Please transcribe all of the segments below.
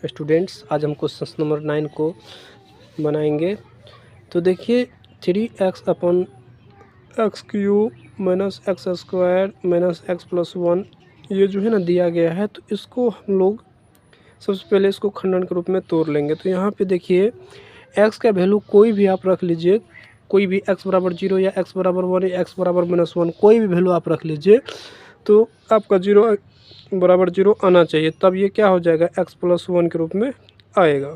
Students, आज हम question number 9 को बनाएंगे। तो देखिए 3x अपन x cube minus x square minus x plus 1 ये जो है ना दिया गया है। तो इसको हम लोग सबसे पहले इसको खंडन के रूप में तोड़ लेंगे। तो यहाँ पे देखिए x का वैल्यू कोई भी आप रख लीजिए, कोई भी x बराबर 0 या x बराबर 1 या x बराबर -1 कोई भी वैल्यू आप रख लीजिए। तो आपका 0 बराबर 0 आना चाहिए, तब ये क्या हो जाएगा x प्लस 1 के रूप में आएगा।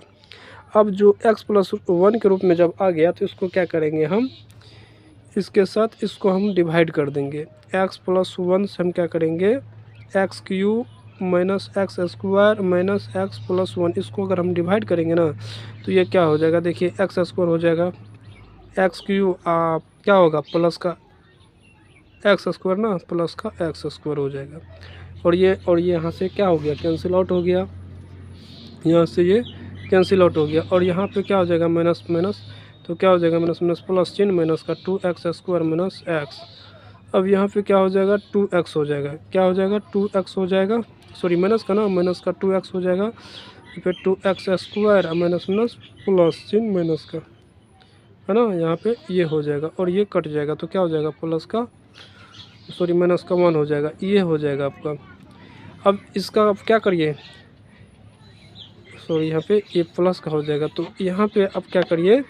अब जो x प्लस 1 के रूप में जब आ गया तो इसको क्या करेंगे हम, इसके साथ इसको हम डिवाइड कर देंगे। x प्लस 1 से हम क्या करेंगे x cube minus x square minus x plus 1, इसको अगर हम डिवाइड करेंगे ना तो ये क्या हो जाएगा, देखिए एक्स स्क्वायर हो जाएगा एक्स क्यूब क्या होगा प्लस का एक्स स्क्वायर ना प्लस का एक्स स्क्वायर हो जाएगा। और ये यहाँ से क्या हो गया, कैंसिल आउट हो गया, यहाँ से ये कैंसिल आउट हो गया। और यहाँ पे क्या हो जाएगा माइनस माइनस, तो क्या हो जाएगा माइनस माइनस प्लस चिन्ह माइनस का 2x स्क्वायर माइनस एक्स। अब यहाँ पे क्या हो जाएगा 2x हो जाएगा, क्या हो जाएगा 2x हो जाएगा, सॉरी माइनस का ना माइनस का 2x हो जाएगा, फिर 2x square minus minus plus चिन्ह माइनस का है ना, यहाँ पे ये हो जाएगा और ये कट जाएगा। तो क्या हो जाएगा प्लस का सॉरी माइनस का 1 हो जाएगा, ये हो जाएगा आपका। अब इसका आप क्या करिए, सॉरी यहाँ पे ये प्लस का हो जाएगा। तो यहाँ पे अब क्या करिए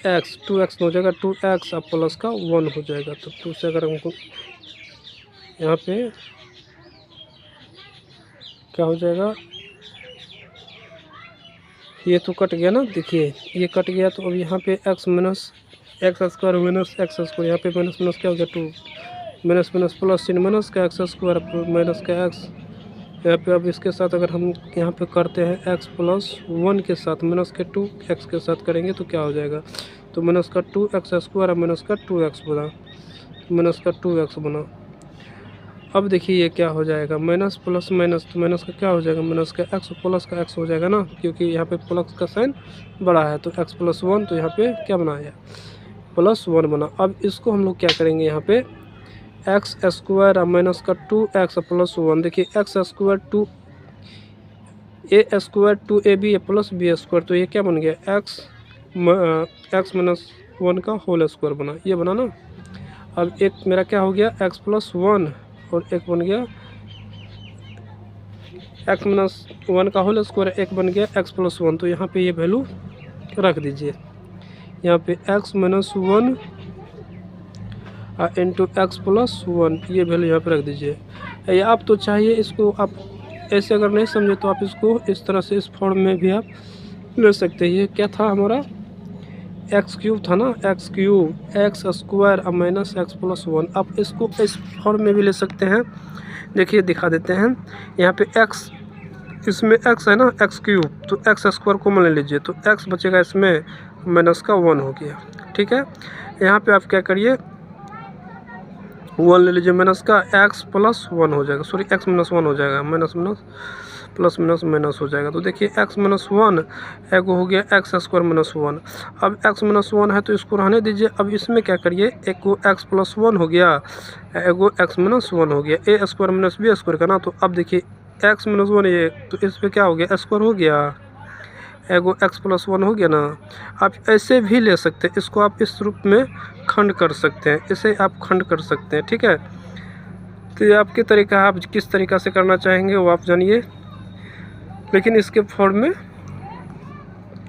x 2x हो जाएगा, 2x अब प्लस का 1 हो जाएगा। तो 2 से अगर हमको यहाँ पे क्या हो जाएगा, ये तो कट गया ना, देखिए ये कट गया। तो अब यहाँ पे x minus x square minus x square, यहाँ पे माइनस माइनस क्या हो गया 2 माइनस माइनस प्लस चिन्ह माइनस का एक्स स्क्वायर माइनस का x यहाँ पे। अब इसके साथ अगर हम यहाँ पे करते हैं x प्लस 1 के साथ माइनस के 2x के साथ करेंगे तो क्या हो जाएगा, तो माइनस का 2x स्क्वायर माइनस का 2x बना, माइनस का 2x बना। अब देखिए ये क्या हो जाएगा माइनस प्लस माइनस, तो माइनस का क्या हो जाएगा माइनस का x प्लस का x हो जाएगा ना, क्योंकि यहाँ पे प्लस का साइन बड़ा है। तो x प्लस 1, तो यहाँ पे क्या बनाया प्लस 1 बना। अब इसको हम लोग क्या करेंगे यहाँ पे एक्स स्क्वायर माइनस का 2x प्लस 1, देखिए x square 2 a square 2ab plus b square, तो ये क्या बन गया एक्स माइनस 1 का होल स्क्वायर बना, ये बना ना। अब एक मेरा क्या हो गया एक्स प्लस 1 और एक बन गया एक्स माइनस 1 का होल स्क्वायर, एक बन गया एक्स प्लस 1। तो यहाँ पे ये वैल्यू रख दीजिए, यहाँ पे x minus 1 into x plus 1, ये वैल्यू यहाँ पे रख दीजिए। या आप तो चाहिए इसको आप ऐसे अगर नहीं समझे तो आप इसको इस तरह से इस फॉर्म में भी आप ले सकते हैं। ये क्या था हमारा एक्स क्यूब था ना, x cube x square minus x plus 1। आप इसको इस फॉर्म में भी ले सकते हैं, देखिए दिखा देते हैं। यहाँ पे एक्स, इसमें एक्स है ना एक्स क्यूब, तो एक्स स्क्वायर कॉमन ले लीजिए, तो एक्स बचेगा इसमें माइनस का 1 हो गया, ठीक है। यहाँ पे आप क्या करिए 1 ले लीजिए, माइनस का एक्स प्लस 1 हो जाएगा, सॉरी एक्स माइनस 1 हो जाएगा, minus minus plus minus minus हो जाएगा। तो देखिए एक्स माइनस 1 एक हो गया एक्स स्क्वायर माइनस 1। अब एक्स माइनस 1 है तो इसको रहने दीजिए। अब इसमें क्या करिए, एक को एक्स प्लस 1 हो गया, एक को एक्स माइनस 1 हो गया, ए स्क्वायर माइनस बी स्क्वायर का ना। तो अब देखिए एक्स माइनस 1 ये, तो इस पर क्या हो गया स्क्वायर हो गया, एगो एक्स प्लस 1 हो गया ना। आप ऐसे भी ले सकते हैं, इसको आप इस रूप में खंड कर सकते हैं, इसे आप खंड कर सकते हैं, ठीक है। तो ये आपके तरीका है, आप किस तरीक़ा से करना चाहेंगे वो आप जानिए, लेकिन इसके फॉर्म में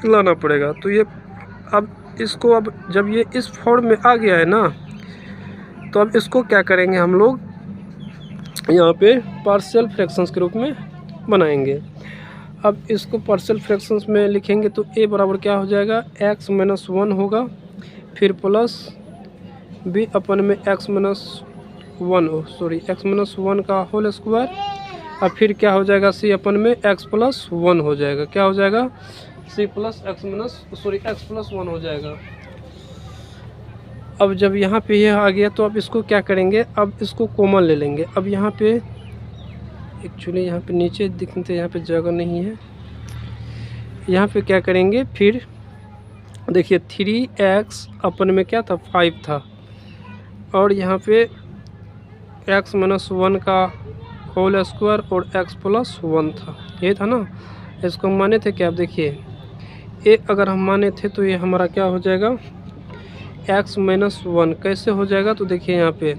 लाना पड़ेगा। तो ये अब इसको अब जब ये इस फॉर्म में आ गया है ना, तो अब इसको क्या करेंगे हम लोग यहाँ पे पार्शियल फ्रैक्शंस के रूप में बनाएंगे। अब इसको पार्शियल फ्रैक्शंस में लिखेंगे तो a बराबर क्या हो जाएगा x माइनस 1 होगा, फिर प्लस b अपन में x minus 1 sorry x minus 1 का होल स्क्वायर, अब फिर क्या हो जाएगा c अपन में x प्लस 1 हो जाएगा, क्या हो जाएगा c plus x minus sorry x plus 1 हो जाएगा। अब जब यहाँ पे ये आ गया तो अब इसको क्या करेंगे, अब इसको कॉमन ले लेंगे। अब यहाँ पे एक्चुअली यहाँ पे नीचे दिखते यहाँ पे जगह नहीं है, यहाँ पे क्या करेंगे फिर देखिए 3x अपन में क्या था 5 था, और यहाँ पे x माइनस 1 का होल स्क्वायर और x प्लस 1 था, ये था ना। इसको माने थे क्या, आप देखिए ए अगर हम माने थे तो ये हमारा क्या हो जाएगा, x माइनस 1। कैसे हो जाएगा, तो देखिए यहाँ पे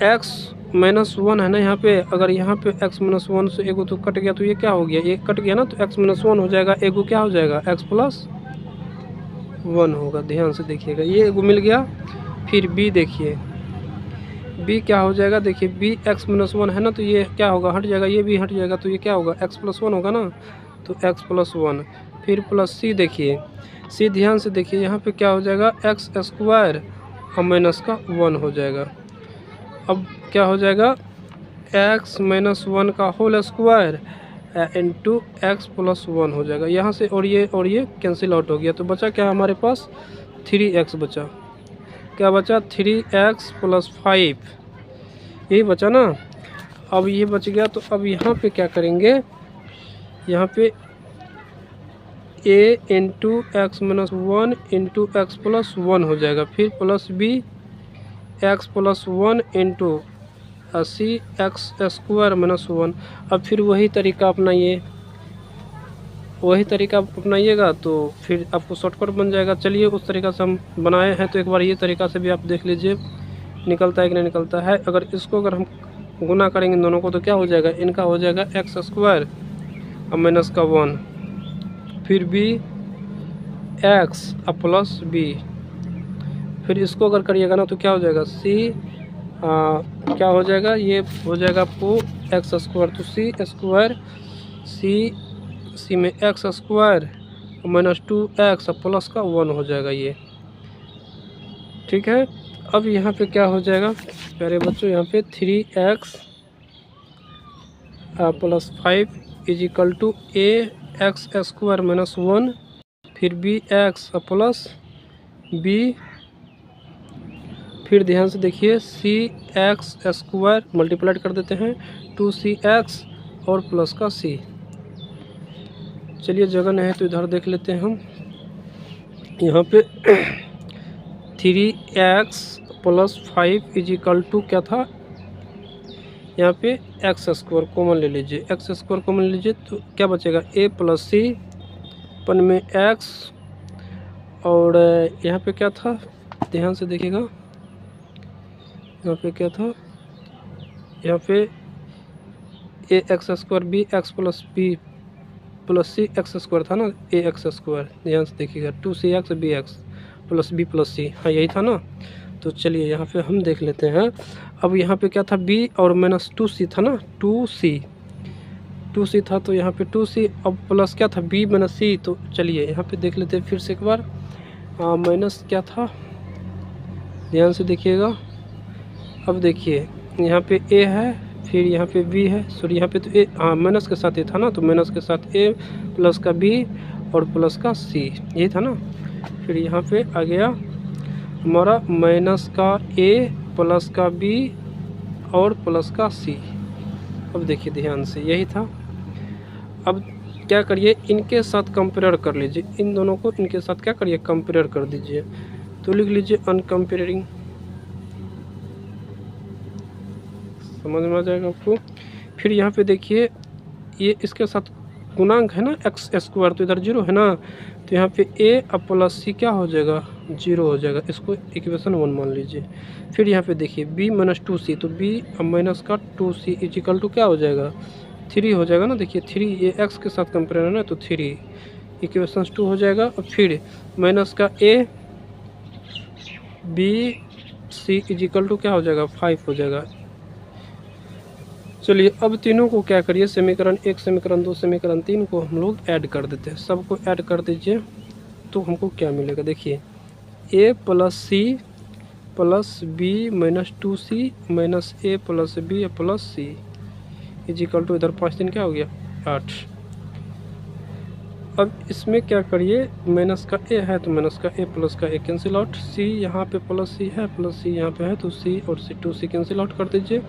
x माइनस 1 है ना, यहाँ पे अगर यहाँ पे x माइनस 1 से एगो तो कट गया, तो ये क्या हो गया, ये कट गया ना, तो x माइनस 1 हो जाएगा, एगो क्या हो जाएगा x प्लस 1 होगा। ध्यान से देखिएगा, ये एगो मिल गया। फिर b देखिए, b क्या हो जाएगा, देखिए b x माइनस 1 है ना, तो ये क्या होगा, हट जाएगा, ये भी हट जाएगा, तो ये क्या होगा x प्लस 1 होगा ना, तो x प्लस 1। फिर प्लस c देखिए, c ध्यान से देखिए, यहाँ पे क्या हो जाएगा, x स्क्वायर और माइनस का 1 हो जाएगा। अब क्या हो जाएगा, x माइनस 1 का whole square into x plus 1 हो जाएगा यहाँ से, और ये कैंसिल आउट हो गया, तो बचा क्या हमारे पास 3x बचा। क्या बचा, 3x प्लस 5, यही बचा ना। अब ये बच गया, तो अब यहाँ पे क्या करेंगे, यहाँ पे a into x minus 1 into x plus 1 हो जाएगा। फिर plus b x plus 1 into c x square minus 1। अब फिर वही तरीका अपनाइए, वही तरीका अपनाइएगा तो फिर आपको शॉर्टकट बन जाएगा। चलिए उस तरीका से हम बनाए हैं, तो एक बार ये तरीका से भी आप देख लीजिए निकलता है कि नहीं निकलता है। अगर हम गुना करेंगे इन दोनों को, तो क्या हो जाएगा, इनका हो जाएगा एक्स स्क्वायर और माइनस का 1, फिर b एक्स और प्लस b। फिर इसको अगर करिएगा ना, तो क्या हो जाएगा, क्या हो जाएगा, ये हो जाएगा आपको एक्स स्क्वायर, तो सी स्क्वायर सी में x square minus 2x plus का 1 हो जाएगा ये, ठीक है। अब यहाँ पे क्या हो जाएगा प्यारे बच्चों, यहाँ पे 3x plus 5 is equal to a x square minus 1, फिर b एक्स प्लस b। फिर ध्यान से देखिए, सी एक्स स्क्वायर मल्टीप्लाइड कर देते हैं 2cx और प्लस का c। चलिए जगह नहीं है तो इधर देख लेते हैं हम, यहाँ पे 3x plus 5 is equal to क्या था, यहाँ पे एक्स स्क्वायर कॉमन ले लीजिए, एक्स स्क्वायर कॉमन ले लीजिए, तो क्या बचेगा a प्लस c पन में x, और यहाँ पे क्या था, ध्यान से देखिएगा, यहाँ पे क्या था, यहाँ पे a x square b x plus b plus c x square था ना, ए एक्स स्क्वायर, ध्यान से देखिएगा 2cx b x plus b plus c, हाँ यही था ना। तो चलिए यहाँ पे हम देख लेते हैं। अब यहाँ पे क्या था, b और माइनस 2c था ना, 2c था, तो यहाँ पे 2c, अब प्लस क्या था b माइनस c। तो चलिए यहाँ पे देख लेते हैं फिर से एक बार, माइनस क्या था, ध्यान से देखिएगा। अब देखिए यहाँ पे a है, फिर यहाँ पे b है, सॉरी यहाँ पे तो a, हाँ माइनस के साथ a था ना, तो माइनस के साथ a प्लस का b और प्लस का c, यही था ना। फिर यहाँ पे आ गया हमारा माइनस का a प्लस का b और प्लस का c। अब देखिए ध्यान से, यही था। अब क्या करिए, इनके साथ कंपेयर कर लीजिए, इन दोनों को इनके साथ क्या करिए, कंपेयर कर दीजिए। तो लिख लीजिए अनकम्पेयरिंग, समझ में आ जाएगा आपको। फिर यहाँ पे देखिए, ये इसके साथ गुणांक है ना एक्स स्क्वायर, तो इधर 0 है ना, तो यहाँ पे a और प्लस सी क्या हो जाएगा, 0 हो जाएगा, इसको इक्वेशन 1 मान लीजिए। फिर यहाँ पे देखिए b माइनस 2c, तो b और माइनस का 2c इज इक्वल टू क्या हो जाएगा, 3 हो जाएगा ना। देखिए 3 ये x के साथ कंपेयर है ना, तो 3 इक्वेशन 2 हो जाएगा। और फिर माइनस का a b c is equal to क्या हो जाएगा, 5 हो जाएगा। चलिए अब तीनों को क्या करिए, समीकरण 1 समीकरण 2 समीकरण 3 को हम लोग ऐड कर देते हैं, सबको ऐड कर दीजिए। तो हमको क्या मिलेगा, देखिए a plus c plus b minus 2c minus a plus b plus c is equal to, इधर 5 दिन क्या हो गया 8। अब इसमें क्या करिए, माइनस का a है तो माइनस का a प्लस का a कैंसिल आउट, c यहाँ पे प्लस c है प्लस c यहाँ पे है, तो c और c 2c कैंसिल आउट कर दीजिए।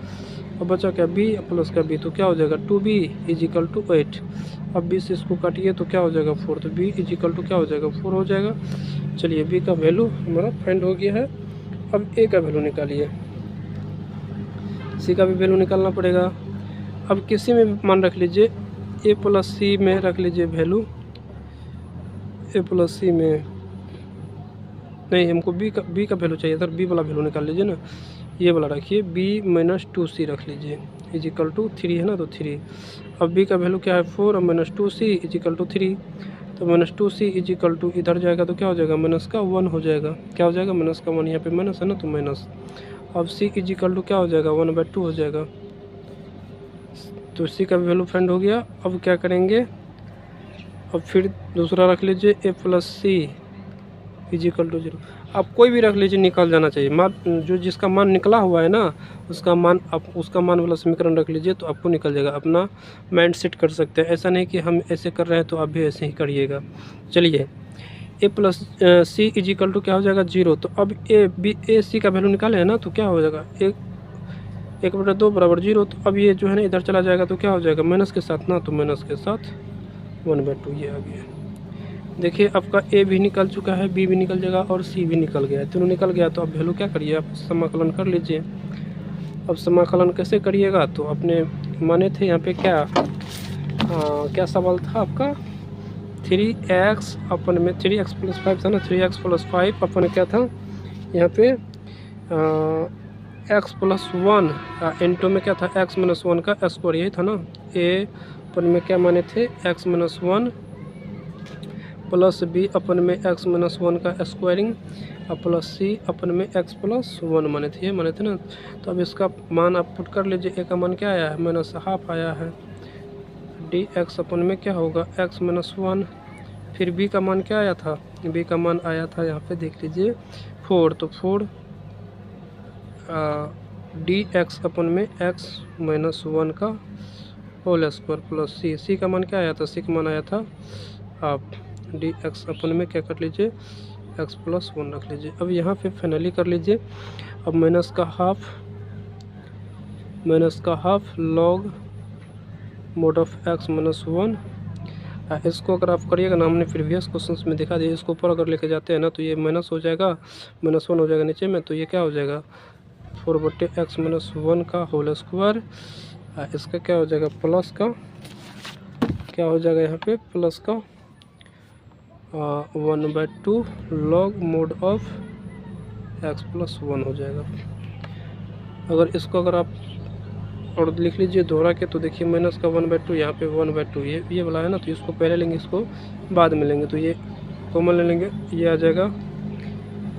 अब बचा क्या b प्लस का b, तो क्या हो जाएगा 2b इज इक्वल टू 8। अब b से इसको काटिए तो क्या हो जाएगा 4, तो b इज इक्वल टू क्या हो जाएगा 4 हो जाएगा। चलिए b का वैल्यू हमारा फाइंड हो गया है। अब a का वैल्यू निकालिए। सी का भी वैल्यू निकालना पड़ेगा। अब किसी में मान रख लीजिए, ए प्लस सी में रख लीजिए वैल्यू, ए प्लस सी में नहीं, हमको बी का वैल्यू चाहिए सर, बी वाला वैल्यू निकाल लीजिए ना, ये वाला रखिए, बी माइनस 2c रख लीजिए इजिकल टू 3 है ना, तो 3। अब बी का वैल्यू क्या है 4 और माइनस 2c इजिकल टू 3, तो माइनस 2c इजिकल टू इधर जाएगा तो क्या हो जाएगा माइनस का 1 हो जाएगा, क्या हो जाएगा माइनस का 1, यहाँ पे माइनस है ना तो माइनस। अब c इजिकल टू क्या हो जाएगा 1/2 हो जाएगा, तो c का वैल्यू फाइंड हो गया। अब क्या करेंगे, अब फिर दूसरा रख लीजिए a plus c is equal to 0, आप कोई भी रख लीजिए, निकल जाना चाहिए मान, जो जिसका मान निकला हुआ है ना उसका मान, आप उसका मान वाला समीकरण रख लीजिए तो आपको निकल जाएगा। अपना माइंड सेट कर सकते हैं, ऐसा नहीं कि हम ऐसे कर रहे हैं तो आप भी ऐसे ही करिएगा। चलिए ए प्लस सी इजिकल टू क्या हो जाएगा 0, तो अब ए सी का वैल्यू निकाले है ना, तो क्या हो जाएगा 1/2 बराबर 0, तो अब ये जो है ना इधर चला जाएगा तो क्या हो जाएगा माइनस के साथ ना, तो माइनस के साथ 1/2 ये आ गया। देखिए आपका ए भी निकल चुका है, बी भी निकल जाएगा और सी भी निकल गया है, तीनों निकल गया। तो अब वैल्यू क्या करिए, आप समाकलन कर लीजिए। अब समाकलन कैसे करिएगा, तो अपने माने थे यहाँ पे क्या सवाल था आपका, 3x अपन में 3x + 5 था ना, 3x + 5 अपन क्या था यहाँ पे x + 1 इंटू में क्या था x - 1 का स्क्वायर, यही था ना। ए अपन में क्या माने थे x - 1 प्लस बी अपन में x - 1 का स्क्वायरिंग और प्लस सी अपन में x + 1 माने थे, ये माने थे ना। तो अब इसका मान आप पुट कर लीजिए, ए का मान क्या आया है -½ आया है, dx अपन में क्या होगा x - 1, फिर b का मान क्या आया था, b का मान आया था यहाँ पे देख लीजिए 4, तो 4 dx अपन में x - 1 का होल स्क्वायर प्लस सी का मान क्या आया था, सी का मान आया था आप dx अपन में क्या कर लीजिए x + 1 रख लीजिए। अब यहाँ पे फाइनली कर लीजिए, अब माइनस का half log mode of x - 1, इसको अगर आप करिएगा ना, हमने प्रीवियस क्वेश्चंस में दिखा दिया, इसको ऊपर अगर लेके जाते हैं ना तो ये माइनस हो जाएगा, -1 हो जाएगा नीचे में, तो ये क्या हो जाएगा 4/x - 1 का होल स्क्वायर, इसका क्या हो जाएगा प्लस का क्या हो जाएगा यहाँ पे प्लस का 1/2 लॉग मोड ऑफ x + 1 हो जाएगा। अगर इसको अगर आप और लिख लीजिए दोहरा के, तो देखिए माइनस का 1/2 यहाँ पे 1/2 ये वाला है ना, तो इसको पहले लेंगे, इसको बाद में लेंगे, तो ये कॉमन ले लेंगे, ये आ जाएगा।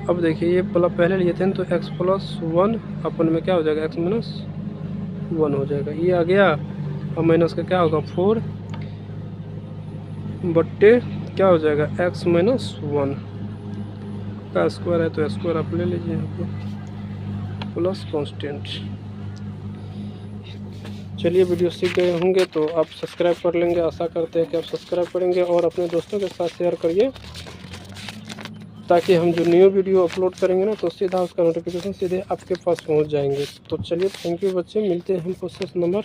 अब देखिए ये वाला पहले लिए थे तो x + 1 अपन में क्या हो जाएगा x - 1 हो जाएगा, ये आ गया। और माइनस का क्या होगा 4 बट्टे क्या हो जाएगा x - 1 का स्क्वायर है, तो स्क्वायर आप ले लीजिए यहाँ पे प्लस कांस्टेंट। चलिए वीडियो सीख गए होंगे तो आप सब्सक्राइब कर लेंगे, आशा करते हैं कि आप सब्सक्राइब करेंगे और अपने दोस्तों के साथ शेयर करिए, ताकि हम जो न्यू वीडियो अपलोड करेंगे ना तो सीधा उसका नोटिफिकेशन सीधे आपके पास पहुंच जाएंगे। तो चलिए थैंक यू बच्चे, मिलते हैं हम क्वेश्चन नंबर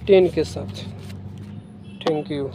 10 के साथ। Thank you.